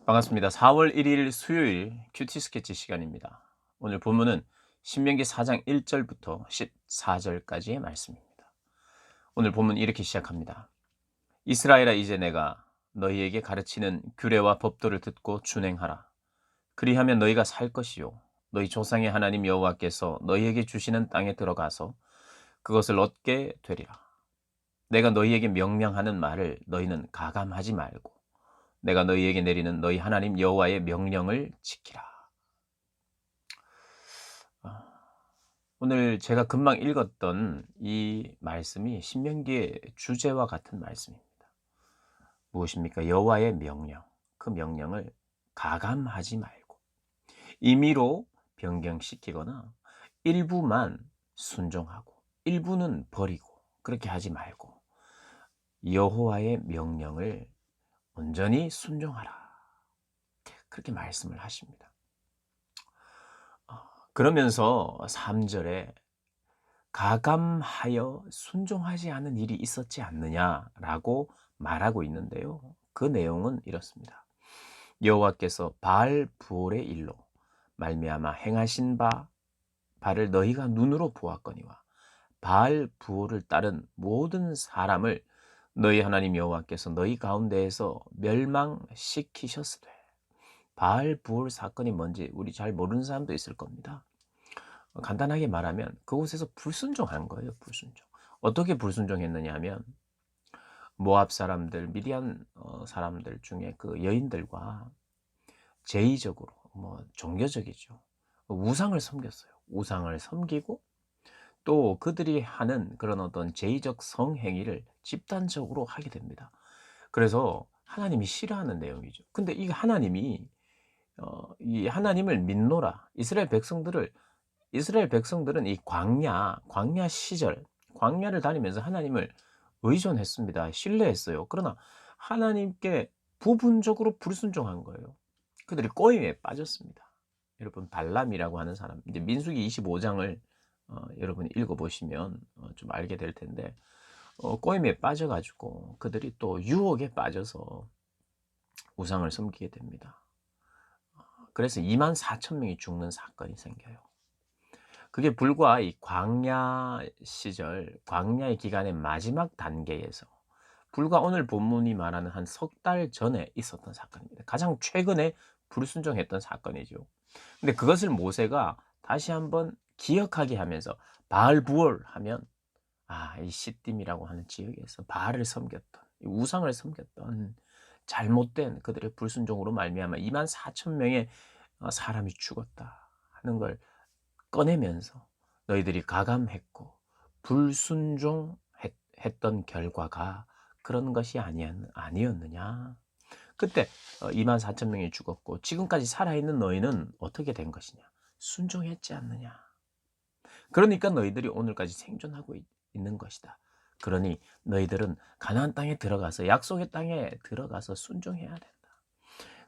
반갑습니다. 4월 1일 수요일 큐티 스케치 시간입니다. 오늘 본문은 신명기 4장 1절부터 14절까지의 말씀입니다. 오늘 본문 이렇게 시작합니다. 이스라엘아, 이제 내가 너희에게 가르치는 규례와 법도를 듣고 준행하라. 그리하면 너희가 살 것이요 너희 조상의 하나님 여호와께서 너희에게 주시는 땅에 들어가서 그것을 얻게 되리라. 내가 너희에게 명령하는 말을 너희는 가감하지 말고 내가 너희에게 내리는 너희 하나님 여호와의 명령을 지키라. 아, 오늘 제가 금방 읽었던 이 말씀이 신명기의 주제와 같은 말씀입니다. 무엇입니까? 여호와의 명령. 그 명령을 가감하지 말고 임의로 변경시키거나 일부만 순종하고 일부는 버리고 그렇게 하지 말고 여호와의 명령을 온전히 순종하라. 그렇게 말씀을 하십니다. 그러면서 3 절에 "가감하여 순종하지 않은 일이 있었지 않느냐?"라고 말하고 있는데요. 그 내용은 이렇습니다. 여호와께서 바알브올의 일로 말미암아 행하신 바를 너희가 눈으로 보았거니와 바알브올을 따른 모든 사람을 너희 하나님 여호와께서 너희 가운데에서 멸망시키셨으되. 바알브올 사건이 뭔지 우리 잘 모르는 사람도 있을 겁니다. 간단하게 말하면 그곳에서 불순종한 거예요, 불순종. 어떻게 불순종했느냐 하면 모압 사람들, 미디안 사람들 중에 그 여인들과 제의적으로 종교적이죠. 우상을 섬겼어요. 우상을 섬기고 또 그들이 하는 그런 어떤 제의적 성행위를 집단적으로 하게 됩니다. 그래서 하나님이 싫어하는 내용이죠. 근데 이 하나님이 이 하나님을 믿노라. 이스라엘 백성들은 이 광야 시절, 광야를 다니면서 하나님을 의존했습니다. 신뢰했어요. 그러나 하나님께 부분적으로 불순종한 거예요. 그들이 꼬임에 빠졌습니다. 여러분 발람이라고 하는 사람, 이제 민수기 25 장을 여러분이 읽어 보시면 좀 알게 될 텐데 꼬임에 빠져 가지고 그들이 또 유혹에 빠져서 우상을 섬기게 됩니다. 그래서 24,000 명이 죽는 사건이 생겨요. 그게 불과 이 광야 시절, 광야의 기간의 마지막 단계에서 불과 오늘 본문이 말하는 한 석 달 전에 있었던 사건입니다. 가장 최근에 불순종했던 사건이죠. 근데 그것을 모세가 다시 한번 기억하게 하면서 바알브올 하면 이 시딤이라고 하는 지역에서 바알을 섬겼던, 이 우상을 섬겼던 잘못된 그들의 불순종으로 말미암아 24,000 명의 사람이 죽었다 하는 걸 꺼내면서 너희들이 가감했고 불순종했던 결과가 그런 것이 아니었느냐. 그때 24,000 명이 죽었고 지금까지 살아있는 너희는 어떻게 된 것이냐. 순종했지 않느냐. 그러니까 너희들이 오늘까지 생존하고 있는 것이다. 그러니 너희들은 가나안 땅에 들어가서 약속의 땅에 들어가서 순종해야 된다.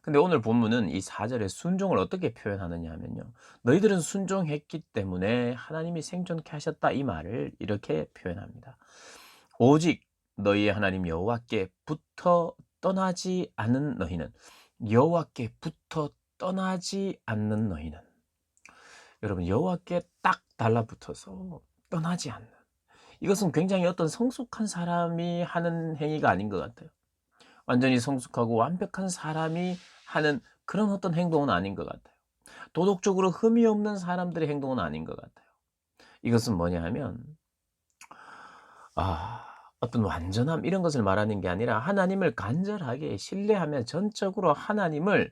근데 오늘 본문은 이 4 절에 순종을 어떻게 표현하느냐 하면요. "너희들은 순종했기 때문에 하나님이 생존케 하셨다." 이 말을 이렇게 표현합니다. "오직 너희의 하나님 여호와께부터 떠나지 않은 너희는." 여호와께부터 떠나지 않는 너희는. 여러분 여호와께 딱 달라붙어서 떠나지 않는. 이것은 굉장히 어떤 성숙한 사람이 하는 행위가 아닌 것 같아요. 완전히 성숙하고 완벽한 사람이 하는 그런 어떤 행동은 아닌 것 같아요. 도덕적으로 흠이 없는 사람들의 행동은 아닌 것 같아요. 이것은 뭐냐 하면 어떤 완전함 이런 것을 말하는 게 아니라 하나님을 간절하게 신뢰하며 전적으로 하나님의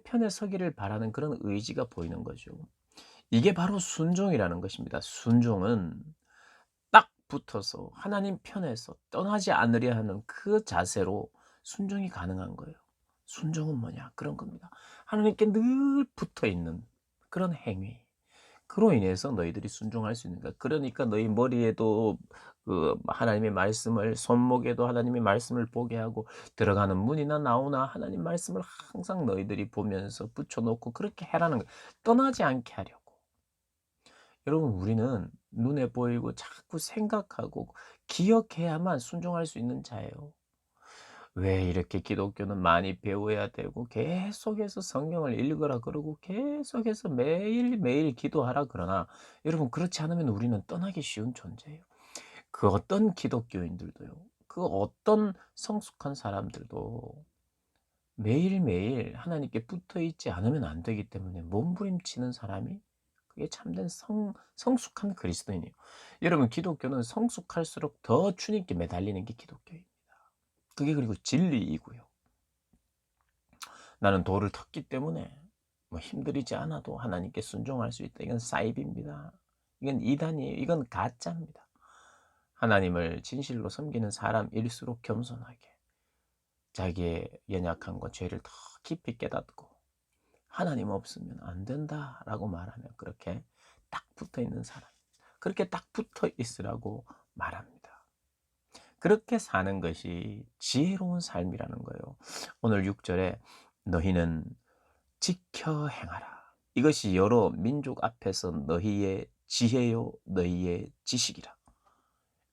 편에 서기를 바라는 그런 의지가 보이는 거죠. 이게 바로 순종이라는 것입니다. 순종은 딱 붙어서 하나님 편에서 떠나지 않으려 하는 그 자세로 순종이 가능한 거예요. 순종은 뭐냐? 그런 겁니다. 하나님께 늘 붙어 있는 그런 행위. 그로 인해서 너희들이 순종할 수 있는 거야. 그러니까 너희 머리에도 그 하나님의 말씀을, 손목에도 하나님의 말씀을 보게 하고, 들어가는 문이나 나오나 하나님 말씀을 항상 너희들이 보면서 붙여 놓고 그렇게 해라는 거예요. 떠나지 않게 하려고. 여러분 우리는 눈에 보이고 자꾸 생각하고 기억해야만 순종할 수 있는 자예요. 왜 이렇게 기독교는 많이 배워야 되고 계속해서 성경을 읽으라 그러고 계속해서 매일매일 기도하라 그러나 여러분 그렇지 않으면 우리는 떠나기 쉬운 존재예요. 그 어떤 기독교인들도요. 그 어떤 성숙한 사람들도 매일매일 하나님께 붙어 있지 않으면 안 되기 때문에 몸부림치는 사람이 그게 참된 성숙한 그리스도인이에요. 여러분 기독교는 성숙할수록 더 주님께 매달리는 게 기독교예요. 그게 그리고 진리이고요. 나는 돌을 텄기 때문에 뭐 힘들이지 않아도 하나님께 순종할 수 있다. 이건 사입입니다. 이건 이단이에요. 이건 가짜입니다. 하나님을 진실로 섬기는 사람일수록 겸손하게 자기의 연약함과 죄를 더 깊이 깨닫고 '하나님 없으면 안 된다.'라고 말하며 그렇게 딱 붙어 있는 사람. 그렇게 딱 붙어 있으라고 말합니다. 그렇게 사는 것이 지혜로운 삶이라는 거예요. 오늘 6 절에 "너희는 지켜 행하라. 이것이 여러 민족 앞에서 너희의 지혜요 너희의 지식이라."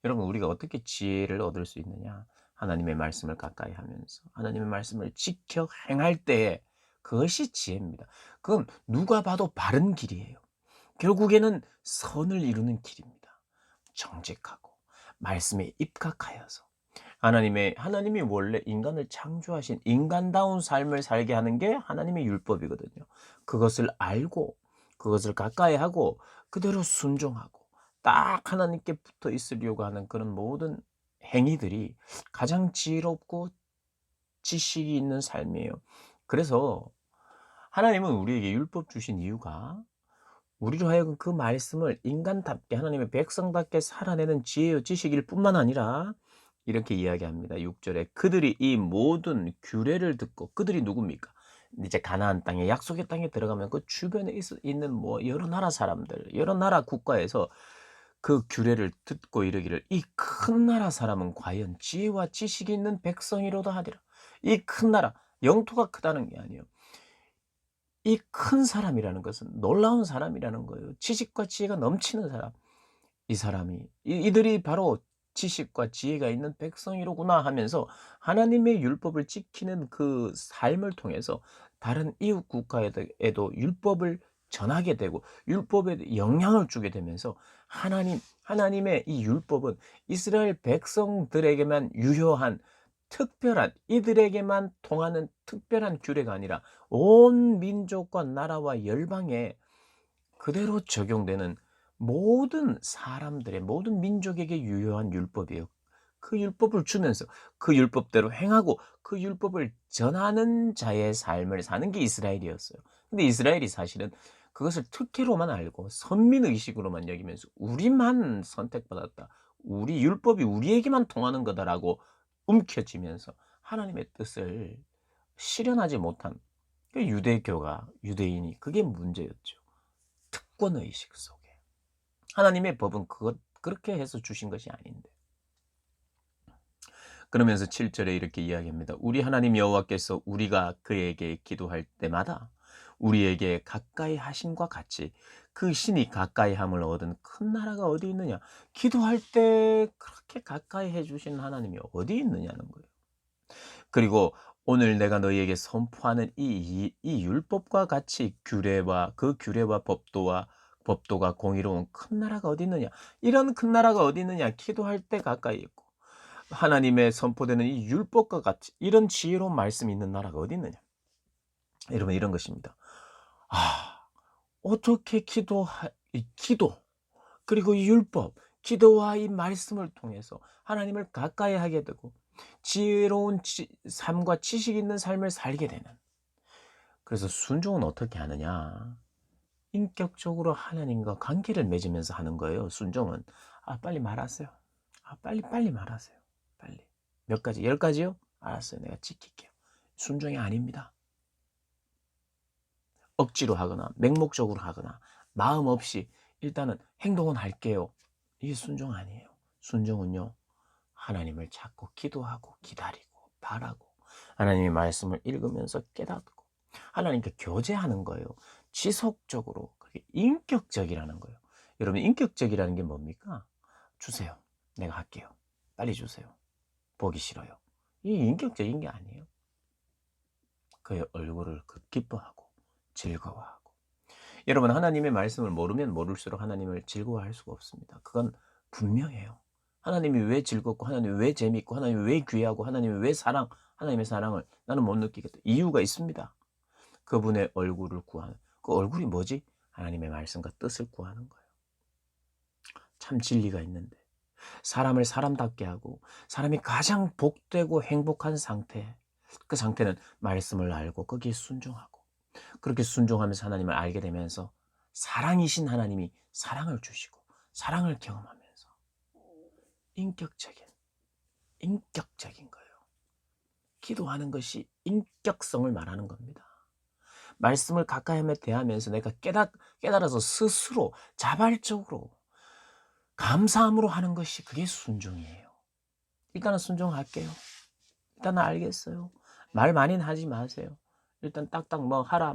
여러분 우리가 어떻게 지혜를 얻을 수 있느냐? 하나님의 말씀을 가까이 하면서 하나님의 말씀을 지켜 행할 때에 그것이 지혜입니다. 그건 누가 봐도 바른 길이에요. 결국에는 선을 이루는 길입니다. 정직하고 말씀에 입각하여서 하나님이 원래 인간을 창조하신 인간다운 삶을 살게 하는 게 하나님의 율법이거든요. 그것을 알고 그것을 가까이 하고 그대로 순종하고 딱 하나님께 붙어 있으려고 하는 그런 모든 행위들이 가장 지혜롭고 지식이 있는 삶이에요. 그래서 하나님은 우리에게 율법 주신 이유가 우리로 하여금 그 말씀을 인간답게 하나님의 백성답게 살아내는 지혜요 지식일 뿐만 아니라 이렇게 이야기합니다. 6 절에 그들이 이 모든 규례를 듣고 그들이 누굽니까? 이제 가나안 땅에 약속의 땅에 들어가면 그 주변에 있는 뭐 여러 나라 사람들, 여러 나라 국가에서 그 규례를 듣고 이르기를 이 큰 나라 사람은 과연 지혜와 지식이 있는 백성이로다 하리라. 이 큰 나라, 영토가 크다는 게 아니에요. 이 큰 사람이라는 것은 놀라운 사람이라는 거예요. 지식과 지혜가 넘치는 사람. 이 사람이 이들이 바로 지식과 지혜가 있는 백성이로구나 하면서 하나님의 율법을 지키는 그 삶을 통해서 다른 이웃 국가에도 율법을 전하게 되고 율법에 영향을 주게 되면서 하나님의 이 율법은 이스라엘 백성들에게만 유효한 특별한 이들에게만 통하는 특별한 규례가 아니라 온 민족과 나라와 열방에 그대로 적용되는 모든 사람들의 모든 민족에게 유효한 율법이에요. 그 율법을 주면서 그 율법대로 행하고 그 율법을 전하는 자의 삶을 사는 게 이스라엘이었어요. 근데 이스라엘이 사실은 그것을 특혜로만 알고 선민 의식으로만 여기면서 '우리만 선택받았다. 우리 율법이 우리에게만 통하는 거다.'라고 움켜쥐면서 하나님의 뜻을 실현하지 못한 그 유대인이 그게 문제였죠. 특권의식 속에. 하나님의 법은 그렇게 해서 주신 것이 아닌데. 그러면서 7 절에 이렇게 이야기합니다. 우리 하나님 여호와께서 우리가 그에게 기도할 때마다 우리에게 가까이 하심과 같이 그 신이 가까이 함을 얻은 큰 나라가 어디 있느냐. 기도할 때 그렇게 가까이 해 주신 하나님이 어디 있느냐는 거예요. 그리고 오늘 내가 너희에게 선포하는 이 율법과 같이 그 규례와 법도가 공의로운 큰 나라가 어디 있느냐. 이런 큰 나라가 어디 있느냐. 기도할 때 가까이 있고 하나님의 선포되는 이 율법과 같이 이런 지혜로운 말씀이 있는 나라가 어디 있느냐. 여러분 이런 것입니다. 아 어떻게 이 기도 그리고 이 율법, 기도와 이 말씀을 통해서 하나님을 가까이 하게 되고 지혜로운 삶과 지식 있는 삶을 살게 되는. 그래서 순종은 어떻게 하느냐? 인격적으로 하나님과 관계를 맺으면서 하는 거예요. 순종은. 빨리 말하세요. 빨리 말하세요. 빨리. 몇 가지? 10 가지요? 알았어요. 내가 지킬게요. 순종이 아닙니다. 억지로 하거나 맹목적으로 하거나 마음 없이 일단은 행동은 할게요. 이게 순종 아니에요. 순종은요. 하나님을 찾고 기도하고 기다리고 바라고 하나님의 말씀을 읽으면서 깨닫고 하나님께 교제하는 거예요. 지속적으로 그게 인격적이라는 거예요. 여러분 인격적이라는 게 뭡니까? 주세요. 내가 할게요. 빨리 주세요. 보기 싫어요. 이 인격적인 게 아니에요. 그의 얼굴을 기뻐하고 즐거워하고. 여러분 하나님의 말씀을 모르면 모를수록 하나님을 즐거워할 수가 없습니다. 그건 분명해요. 하나님이 왜 즐겁고 하나님이 왜 재밌고 하나님이 왜 귀하고 하나님이 왜 하나님의 사랑을 나는 못 느끼겠다. 이유가 있습니다. 그분의 얼굴을 구하는. 그 얼굴이 뭐지? 하나님의 말씀과 뜻을 구하는 거예요. 참 진리가 있는데 사람을 사람답게 하고 사람이 가장 복되고 행복한 상태, 그 상태는 말씀을 알고 거기에 순종하고 그렇게 순종하면서 하나님을 알게 되면서 사랑이신 하나님이 사랑을 주시고 사랑을 경험하면서 인격적인 인격적인 거예요. 기도하는 것이 인격성을 말하는 겁니다. 말씀을 가까이 하며 대하면서 내가 깨달아서 스스로 자발적으로 감사함으로 하는 것이 그게 순종이에요. 일단은 순종할게요. 일단은 알겠어요. 말 많이는 하지 마세요. 일단 딱딱 하라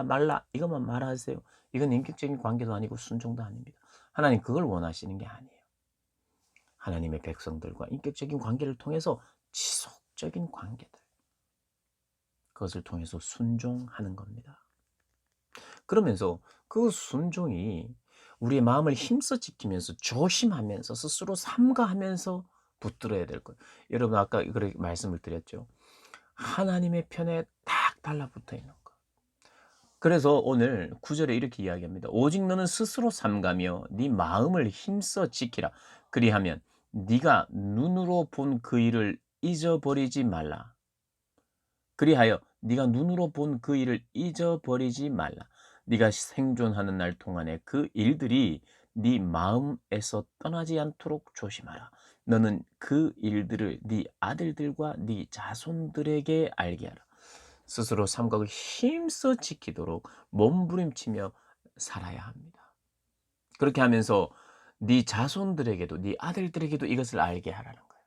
말라 이것만 말하세요. 이건 인격적인 관계도 아니고 순종도 아닙니다. 하나님 그걸 원하시는 게 아니에요. 하나님의 백성들과 인격적인 관계를 통해서 지속적인 관계들, 그것을 통해서 순종하는 겁니다. 그러면서 그 순종이 우리의 마음을 힘써 지키면서 조심하면서 스스로 삼가하면서 붙들어야 될 거예요. 여러분 아까 그렇게 말씀을 드렸죠. 하나님의 편에 딱 달라붙어 있는 거. 그래서 오늘 9절에 이렇게 이야기합니다. 오직 너는 스스로 삼가며 네 마음을 힘써 지키라. 그리하면 네가 눈으로 본 그 일을 잊어버리지 말라. 그리하여 네가 눈으로 본 그 일을 잊어버리지 말라. 네가 생존하는 날 동안에 그 일들이 네 마음에서 떠나지 않도록 조심하라. 너는 그 일들을 네 아들들과 네 자손들에게 알게 하라. 스스로 삼각을 힘써 지키도록 몸부림치며 살아야 합니다. 그렇게 하면서 네 자손들에게도 네 아들들에게도 이것을 알게 하라는 거예요.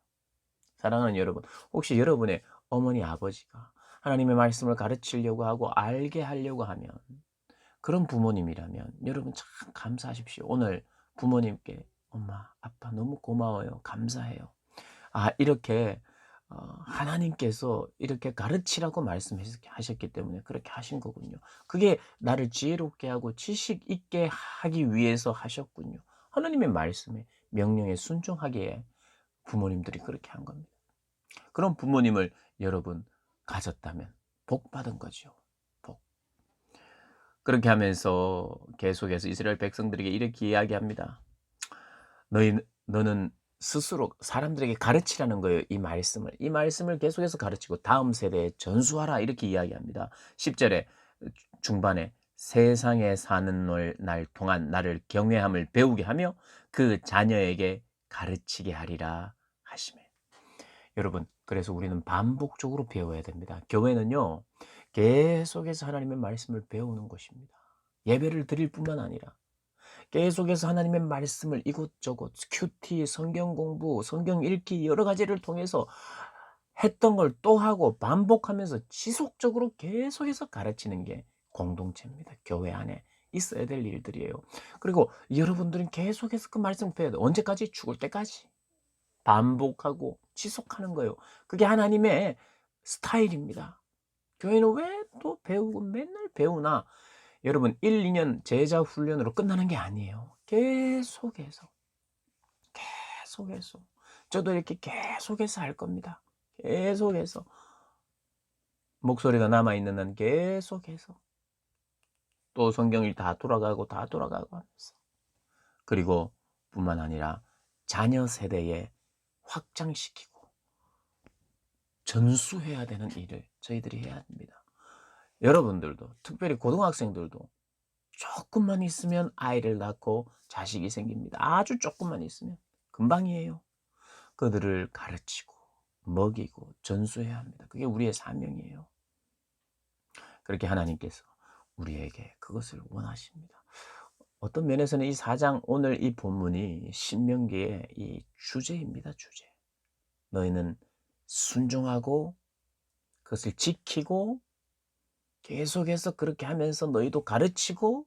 사랑하는 여러분, 혹시 여러분의 어머니 아버지가 하나님의 말씀을 가르치려고 하고 알게 하려고 하면 그런 부모님이라면 여러분 참 감사하십시오. 오늘 부모님께 엄마, 아빠 너무 고마워요. 감사해요. 아 이렇게 하나님께서 이렇게 가르치라고 말씀하셨기 때문에 그렇게 하신 거군요. 그게 나를 지혜롭게 하고 지식 있게 하기 위해서 하셨군요. 하나님의 말씀에 명령에 순종하기에 부모님들이 그렇게 한 겁니다. 그런 부모님을 여러분 가졌다면 복 받은 거죠. 복. 그렇게 하면서 계속해서 이스라엘 백성들에게 이렇게 이야기합니다. 너는 스스로 사람들에게 가르치라는 거예요. 이 말씀을. 이 말씀을 계속해서 가르치고 다음 세대에 전수하라 이렇게 이야기합니다. 10절에 중반에 세상에 사는 날 동안 나를 경외함을 배우게 하며 그 자녀에게 가르치게 하리라 하시매. 여러분, 그래서 우리는 반복적으로 배워야 됩니다. 교회는요, 계속해서 하나님의 말씀을 배우는 곳입니다. 예배를 드릴 뿐만 아니라 계속해서 하나님의 말씀을 이곳저곳 큐티, 성경 공부, 성경 읽기 여러 가지를 통해서 했던 걸 또 하고 반복하면서 지속적으로 계속해서 가르치는 게 공동체입니다. 교회 안에 있어야 될 일들이에요. 그리고 여러분들은 계속해서 그 말씀 배워야 돼요. 언제까지? 죽을 때까지. 반복하고 지속하는 거예요. 그게 하나님의 스타일입니다. 교회는 왜 또 배우고 맨날 배우나? 여러분 1-2년 제자 훈련으로 끝나는 게 아니에요. 계속해서, 계속해서. 저도 이렇게 계속해서 할 겁니다. 계속해서. 목소리가 남아있는 한 계속해서. 또 성경을 다 돌아가고 하면서. 그리고 뿐만 아니라 자녀 세대에 확장시키고 전수해야 되는 일을 저희들이 해야 합니다. 여러분들도 특별히 고등학생들도 조금만 있으면 아이를 낳고 자식이 생깁니다. 아주 조금만 있으면 금방이에요. 그들을 가르치고 먹이고 전수해야 합니다. 그게 우리의 사명이에요. 그렇게 하나님께서 우리에게 그것을 원하십니다. 어떤 면에서는 이 4장 오늘 이 본문이 신명기의 이 주제입니다. 주제. 너희는 순종하고 그것을 지키고 계속해서 그렇게 하면서 너희도 가르치고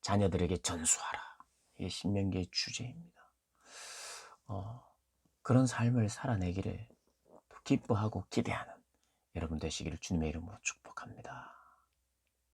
자녀들에게 전수하라. 이게 신명기의 주제입니다. 그런 삶을 살아내기를 기뻐하고 기대하는 여러분 되시기를 주님의 이름으로 축복합니다.